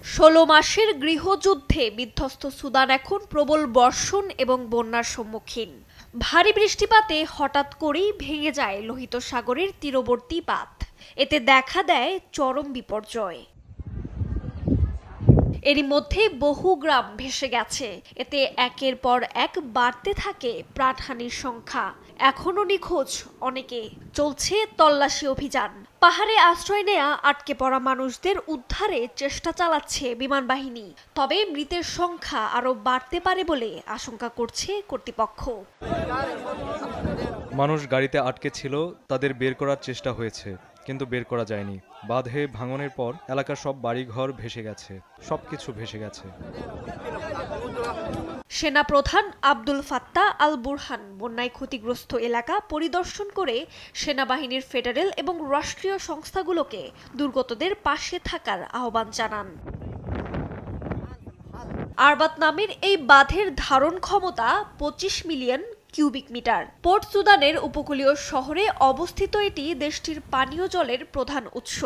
১৬ মাসের গৃহযুদ্ধে বিধ্বস্ত সুদান এখন প্রবল বর্ষণ এবং বন্যার সম্মুখীন। ভারী বৃষ্টিপাতে হঠাৎ করেই ভেঙে যায় লোহিত সাগরের তীরবর্তী বাঁধ। এতে দেখা দেয় চরম বিপর্যয়। এরই মধ্যে বহু গ্রাম ভেসে গেছে। এতে একের পর এক বাড়তে থাকে প্রাণহানির সংখ্যা। এখনো নিখোঁজ অনেকে, চলছে তল্লাশি অভিযান। পাহাড়ে আশ্রয় নেয়া আটকে পড়া মানুষদের উদ্ধারে চেষ্টা চালাচ্ছে বিমান বাহিনী। তবে মৃতের সংখ্যা আরও বাড়তে পারে বলে আশঙ্কা করছে কর্তৃপক্ষ। মানুষ গাড়িতে আটকে ছিল, তাদের বের করার চেষ্টা হয়েছে, কিন্তু বের করা যায়নি। বাঁধে ভাঙনের পর এলাকার সব বাড়িঘর ভেসে গেছে, সবকিছু ভেসে গেছে। সেনাপ্রধান আব্দুল ফাত্তাহ আল বুরহান বন্যায় ক্ষতিগ্রস্ত এলাকা পরিদর্শন করে সেনাবাহিনীর ফেডারেল এবং রাষ্ট্রীয় সংস্থাগুলোকে দুর্গতদের পাশে থাকার আহ্বান জানান। আরবাত নামের এই বাঁধের ধারণ ক্ষমতা ২৫ মিলিয়ন কিউবিক মিটার। পোর্ট সুদানের উপকূলীয় শহরে অবস্থিত এটি দেশটির পানীয় জলের প্রধান উৎস।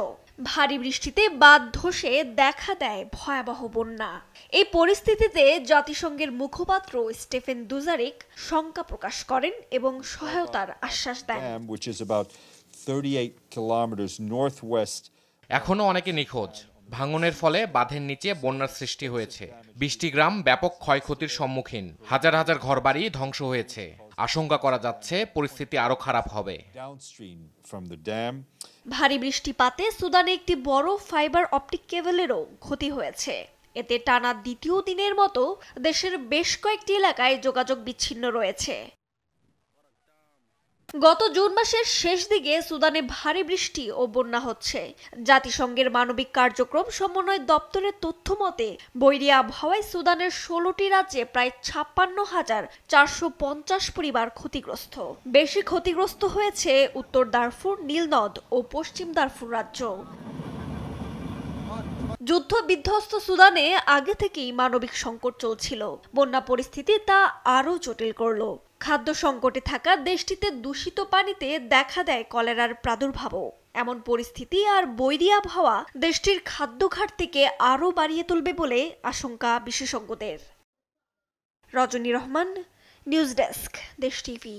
ভারী বৃষ্টিতে বাঁধ ধসে দেখা দেয় ভয়াবহ বন্যা। এই পরিস্থিতিতে জাতিসংঘের মুখপাত্র স্টেফেন দুজারিক শঙ্কা প্রকাশ করেন এবং সহায়তার আশ্বাস দেন। এখনো অনেকে নিখোঁজ। ভাঙনের ফলে বাঁধের নিচে বন্যার সৃষ্টি হয়েছে। ২০টি গ্রাম ব্যাপক ক্ষয়ক্ষতির সম্মুখীন। হাজার হাজার ঘরবাড়ি ধ্বংস হয়েছে। আশঙ্কা করা যাচ্ছে পরিস্থিতি আরো খারাপ হবে। ভারী বৃষ্টিপাতে সুদানে একটি বড় ফাইবার অপটিক কেবলেরও ক্ষতি হয়েছে। এতে টানা দ্বিতীয় দিনের মতো দেশের বেশ কয়েকটি এলাকায় যোগাযোগ বিচ্ছিন্ন রয়েছে। গত জুন মাসের শেষ দিকে সুদানে ভারী বৃষ্টি ও বন্যা হচ্ছে। জাতিসংঘের মানবিক কার্যক্রম সমন্বয় দপ্তরের তথ্য মতে বৈরী আবহাওয়ায় সুদানের ১৬টি রাজ্যে প্রায় ৫৬,৪৫০ পরিবার ক্ষতিগ্রস্ত। বেশি ক্ষতিগ্রস্ত হয়েছে উত্তর দারফুর, নীলনদ ও পশ্চিম দারফুর রাজ্য। যুদ্ধ বিধ্বস্ত সুদানে আগে থেকেই মানবিক সংকট চলছিল। বন্যা পরিস্থিতি তা আরও জটিল করল। খাদ্য সংকটে থাকা দেশটিতে দূষিত পানিতে দেখা দেয় কলেরার প্রাদুর্ভাবও। এমন পরিস্থিতি আর বৈরী আবহাওয়া দেশটির খাদ্য ঘাটতিকে আরও বাড়িয়ে তুলবে বলে আশঙ্কা বিশেষজ্ঞদের। রজনী রহমান, নিউজ ডেস্ক, দেশ টিভি।